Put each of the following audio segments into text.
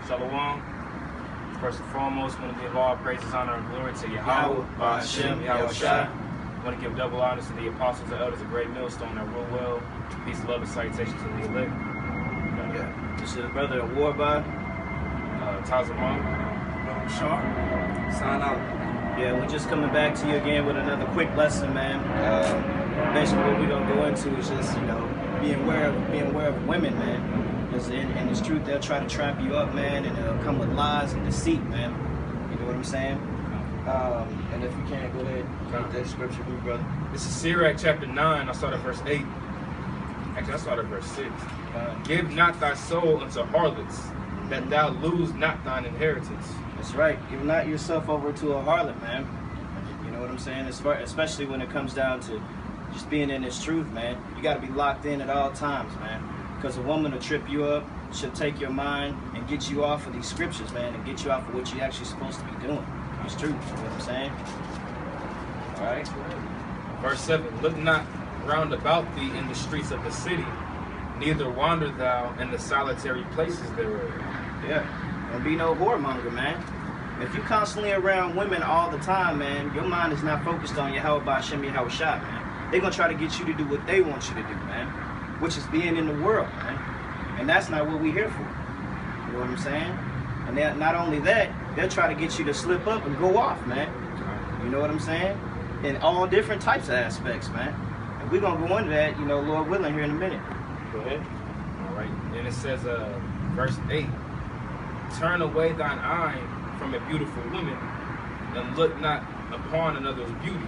Shalom. First and foremost, I want to give all praises, honor, and glory to Yahweh, Hashem, Yahweh Shai. I want to give double honors to the apostles and elders of Great Millstone that rule well. Peace, love, and citation to the elect. This is Brother Warby. Tazamon. Sharp. Sign out. Yeah, we're just coming back to you again with another quick lesson, man. Basically, what we're gonna go into is just, being aware of women, man. Because in this truth, they'll try to trap you up, man, and they'll come with lies and deceit, man. You know what I'm saying? And if you can't, go ahead, read that scripture for me, brother. This is Sirach chapter 9. I started verse 8. Actually, I started verse 6. Give not thy soul unto harlots, that thou lose not thine inheritance. That's right. Give not yourself over to a harlot, man. You know what I'm saying? Especially when it comes down to just being in this truth, man. You got to be locked in at all times, man. Because a woman will trip you up, she'll take your mind and get you off of these scriptures, man, and get you off of what you're actually supposed to be doing. It's true. You know what I'm saying? All right. Verse 7. Look not round about thee in the streets of the city, neither wander thou in the solitary places thereof. Yeah. Don't be no whoremonger, man. If you constantly around women all the time, man, your mind is not focused on Yahweh Hashem Yahweh Shai, man. They're going to try to get you to do what they want you to do, man, which is being in the world, man. And that's not what we're here for. You know what I'm saying? And not only that, they'll try to get you to slip up and go off, man. You know what I'm saying? In all different types of aspects, man. And we're going to go into that, Lord willing, here in a minute. Go ahead. All right. Then it says, verse 8, turn away thine eye from a beautiful woman, and look not upon another's beauty.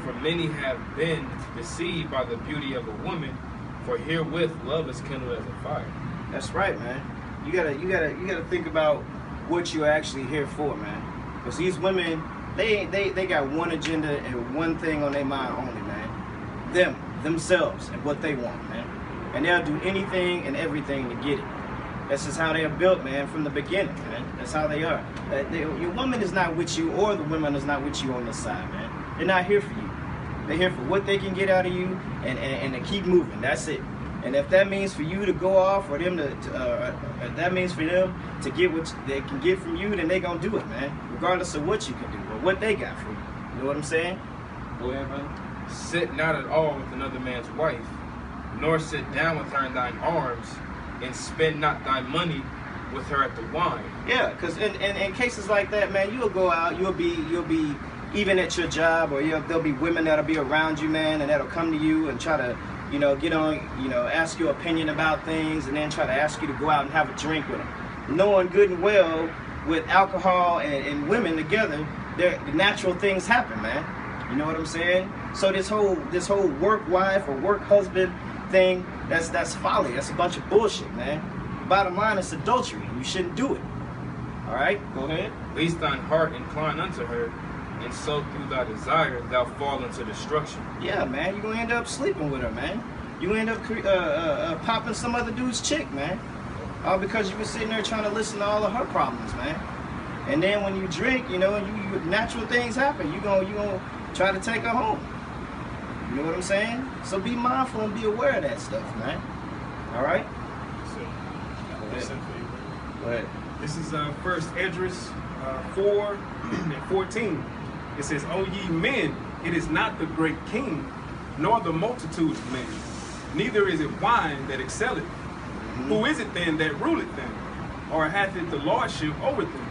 For many have been deceived by the beauty of a woman, for herewith love is kindled as a fire. That's right, man. You gotta think about what you're actually here for, man. Because these women, they got one agenda and one thing on their mind only, man. Themselves, and what they want, man. And they'll do anything and everything to get it. That's just how they are built, man, from the beginning, man. That's how they are. Your woman is not with you, or the woman is not with you on this side, man. They're not here for you. They're here for what they can get out of you and to keep moving. That's it. And if that means for you to go off, or them if that means for them to get what they can get from you, then they're going to do it, man. Regardless of what you can do or what they got for you. You know what I'm saying? Go ahead, brother. Sit not at all with another man's wife, nor sit down with her in thine arms, and spend not thy money with her at the wine. Yeah, because in cases like that, man, you'll go out, you'll be even at your job, or there'll be women that'll be around you, man, and that'll come to you and try to, get on, ask your opinion about things, and then try to ask you to go out and have a drink with them. Knowing good and well, with alcohol and women together, the natural things happen, man. You know what I'm saying? So this whole work wife or work husband thing, that's folly. That's a bunch of bullshit, man. Bottom line, it's adultery. You shouldn't do it. All right, go ahead. Lest thine heart incline unto her, and so through thy desire thou fall into destruction. Yeah, man, you're going to end up sleeping with her, man. You end up popping some other dude's chick, man. All because you were sitting there trying to listen to all of her problems, man. And then when you drink, you natural things happen. You gonna try to take her home. You know what I'm saying? So be mindful and be aware of that stuff, man. All right? Go ahead. This is 1 Esdras 4 and 14. It says, O ye men, it is not the great king, nor the multitude of men, neither is it wine that excelleth. Who is it then that ruleth them? Or hath it the lordship over them?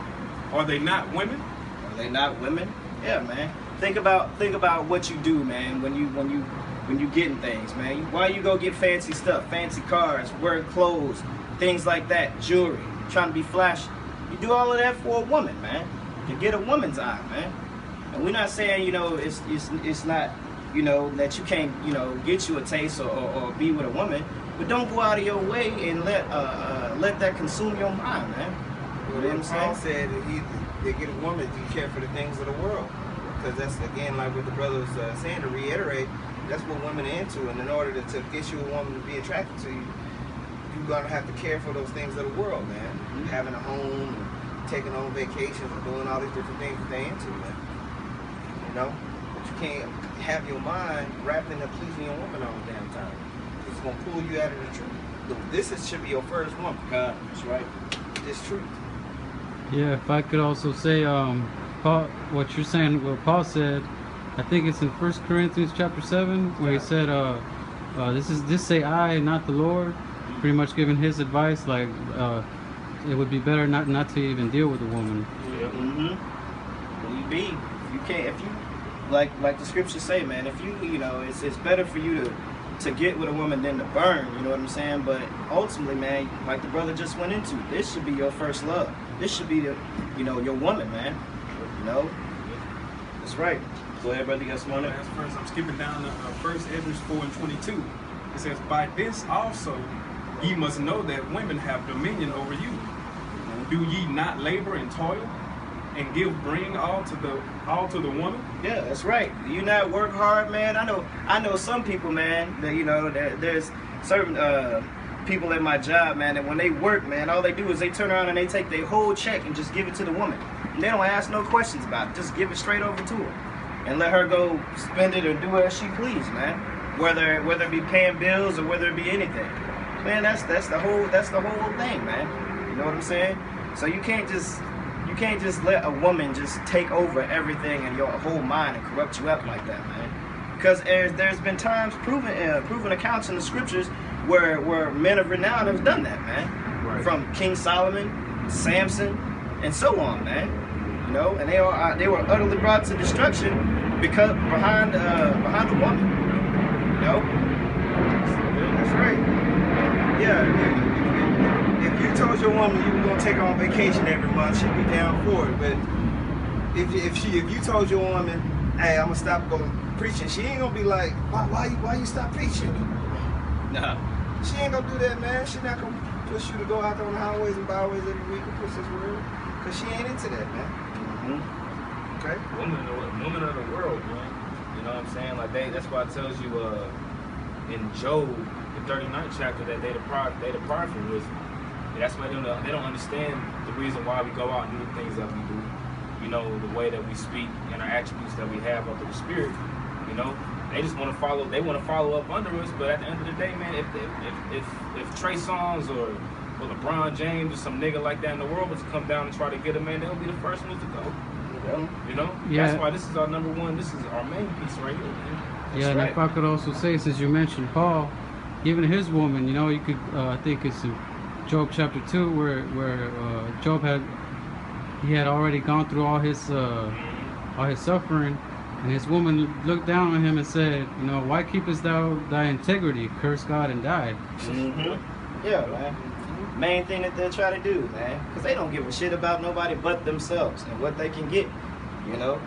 Are they not women? Are they not women? Yeah, man. Think about what you do, man, when you getting things, man. Why you go get fancy stuff, fancy cars, wear clothes, things like that, jewelry, trying to be flashy. You do all of that for a woman, man. To get a woman's eye, man. And we're not saying, it's not, that you can't, get you a taste or be with a woman, but don't go out of your way and let that consume your mind, man. You know what I'm saying? Paul said that they get a woman to care for the things of the world. Because that's, again, like what the brother was saying, to reiterate, that's what women are into. And in order to get you a woman to be attracted to you, you're going to have to care for those things of the world, man. Having a home, taking on vacations, and doing all these different things that they're into, man. But you can't have your mind wrapped in pleasing your woman all the damn time. It's going to pull you out of the truth. This should be your first woman. That's right. It's truth. Yeah, if I could also say, Paul, what you're saying, what Paul said, I think it's in 1 Corinthians chapter 7, where he said, this say I, not the Lord, pretty much giving his advice, like, it would be better not to even deal with a woman. You can't, if you, like the scriptures say, man, if you know, it's better for you to get with a woman than to burn, you know what I'm saying? But ultimately, man, like the brother just went into, this should be your first love. This should be the, your woman, man. You know? That's right. Go ahead, brother, you got some on it? Last verse, I'm skipping down to 1 Esdras 4:22. It says, by this also ye must know that women have dominion over you. Do ye not labor and toil and bring all to the woman? Yeah, that's right. Do you not work hard, man? I know some people, man, that there's certain people at my job, man, that when they work, man, all they do is they turn around and they take their whole check and just give it to the woman. And they don't ask no questions about it. Just give it straight over to her. And let her go spend it or do as she please, man. Whether it be paying bills or whether it be anything. Man, that's the whole thing, man. You know what I'm saying? So you can't just let a woman just take over everything and your whole mind and corrupt you up like that, man. Because there's been times proven accounts in the scriptures where men of renown have done that, man. Right. From King Solomon, Samson, and so on, man. And they were utterly brought to destruction because behind a woman. That's right. Yeah. If you told your woman you were gonna take her on vacation every month, she'd be down for it. But if you told your woman, hey, I'm gonna stop going preaching, she ain't gonna be like, why you stop preaching? No. She ain't gonna do that, man. She not gonna push you to go out there on the highways and byways every week and push this word, cause she ain't into that, man. Okay. Women of the world, man. You know what I'm saying? Like that's why it tells you in Job, the 39th chapter, that they depart from wisdom. And that's why they don't understand the reason why we go out and do the things that we do. The way that we speak and our attributes that we have up to the spirit. They just want to follow. They want to follow up under us. But at the end of the day, man, if Trey Songz or LeBron James or some nigga like that in the world was to come down and try to get a man, they'll be the first ones to go. Yeah. That's why this is our number one. This is our main piece right here, man. Yeah, and if I could also say, since you mentioned Paul, even his woman, you could, I think it's in Job chapter 2, where Job had already gone through all his suffering, and his woman looked down on him and said, why keepest thou thy integrity? Curse God and die. Yeah, man. Main thing that they'll try to do, man, because they don't give a shit about nobody but themselves and what they can get.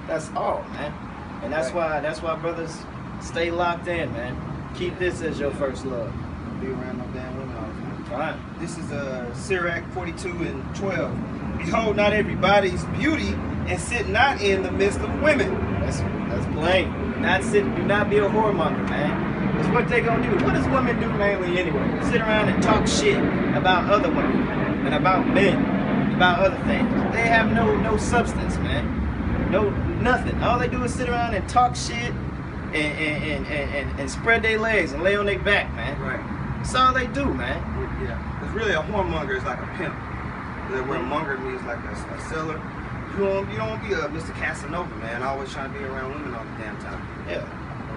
That's all, man. And that's why brothers stay locked in, man. Keep this as your first love. Be around no damn women all the time. Fine. This is Sirach 42:12. Behold, not everybody's beauty, and sit not in the midst of women. That's plain. Do not be a whoremonger, man. That's what they gonna do. What does women do mainly anyway? Sit around and talk shit about other women and about men, about other things. They have no substance, man. No nothing. All they do is sit around and talk shit and spread their legs and lay on their back, man. Right. That's all they do, man. Yeah. Because really a whoremonger is like a pimp. Where a monger means like a seller. You don't be a Mr. Casanova, man. Always trying to be around women all the damn time. Yeah.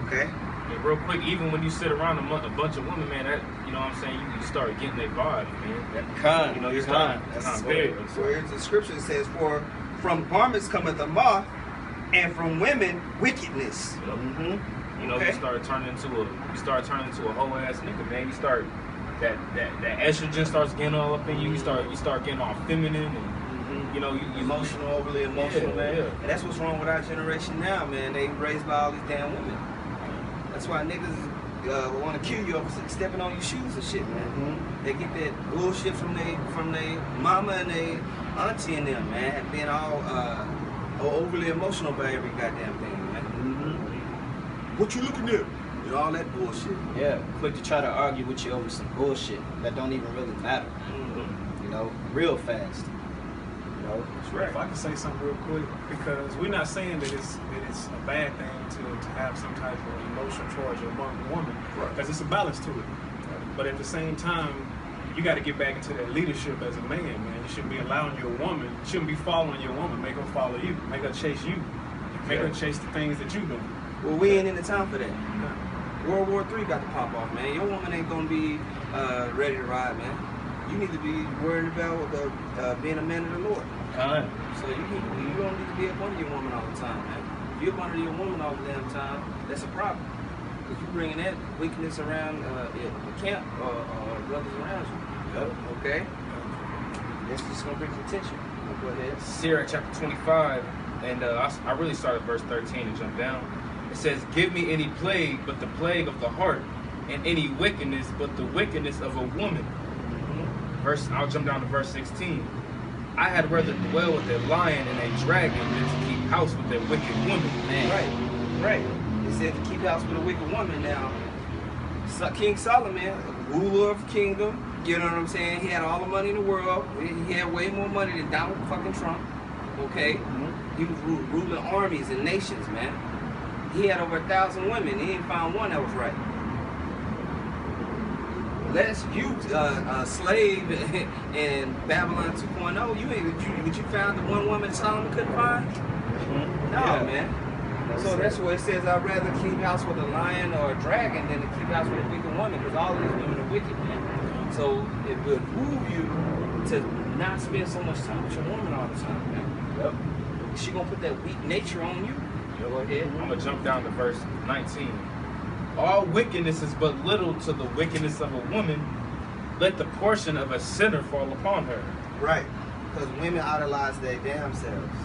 Okay? Yeah, real quick, even when you sit around a bunch of women, man, that, you know what I'm saying, you start getting their vibe, man. You start. That's very. So here's the scripture that says, for from garments cometh the moth, and from women wickedness. Yep. Mm-hmm. You start turning into a whole ass nigga, man. You start that estrogen starts getting all up in you. You start getting all feminine and you emotional, overly emotional, man. Yeah. And that's what's wrong with our generation now, man. They raised by all these damn women. That's why niggas want to kill you over stepping on your shoes and shit, man. Mm-hmm. They get that bullshit from their mama and their auntie and them, man, being all overly emotional about every goddamn thing, man. Mm-hmm. What you looking at? All that bullshit. Yeah, quick to try to argue with you over some bullshit that don't even really matter. Mm-hmm. Real fast. That's right. If I can say something real quick, because we're not saying that it's a bad thing to have some type of emotional charge among the woman, because it's a balance to it. But at the same time, you got to get back into that leadership as a man, man. You shouldn't be allowing your woman, you shouldn't be following your woman. Make her follow you. Make her chase you. Make her chase the things that you doing. Well, we ain't in the time for that. World War III got to pop off, man. Your woman ain't gonna be ready to ride, man. You need to be worried about being a man of the Lord. So you don't need to be up under your woman all the time, man. If you're up under your woman all the damn time, that's a problem. Because you're bringing that weakness around the camp or brothers around you. Yep. Okay? That's just gonna bring some tension. Go ahead. Sirach chapter 25, and I really started verse 13 and jump down. It says, give me any plague but the plague of the heart, and any wickedness but the wickedness of a woman. I'll jump down to verse 16. I had rather dwell with a lion and a dragon than to keep house with a wicked woman. Man. Right. It said to keep house with a wicked woman. Now, King Solomon, ruler of the kingdom, you know what I'm saying? He had all the money in the world. He had way more money than Donald fucking Trump. Okay? He was ruling armies and nations, man. He had over 1,000 women. He ain't found one that was right. Unless you slave in Babylon 2.0, you found the one woman Solomon couldn't find? No, man. So that's what it says, I'd rather keep house with a lion or a dragon than to keep house with a wicked woman, because all these women are wicked, man. So it would behoove you to not spend so much time with your woman all the time, man. Yep. She gonna put that weak nature on you. Go ahead. I'm going to jump down to verse 19. All wickedness is but little to the wickedness of a woman. Let the portion of a sinner fall upon her. Right. Because women idolize their damn selves.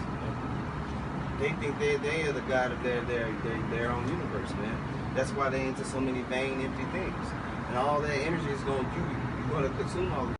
They think they are the god of their own universe, man. That's why they into so many vain, empty things. And all that energy is going to, you're going to consume all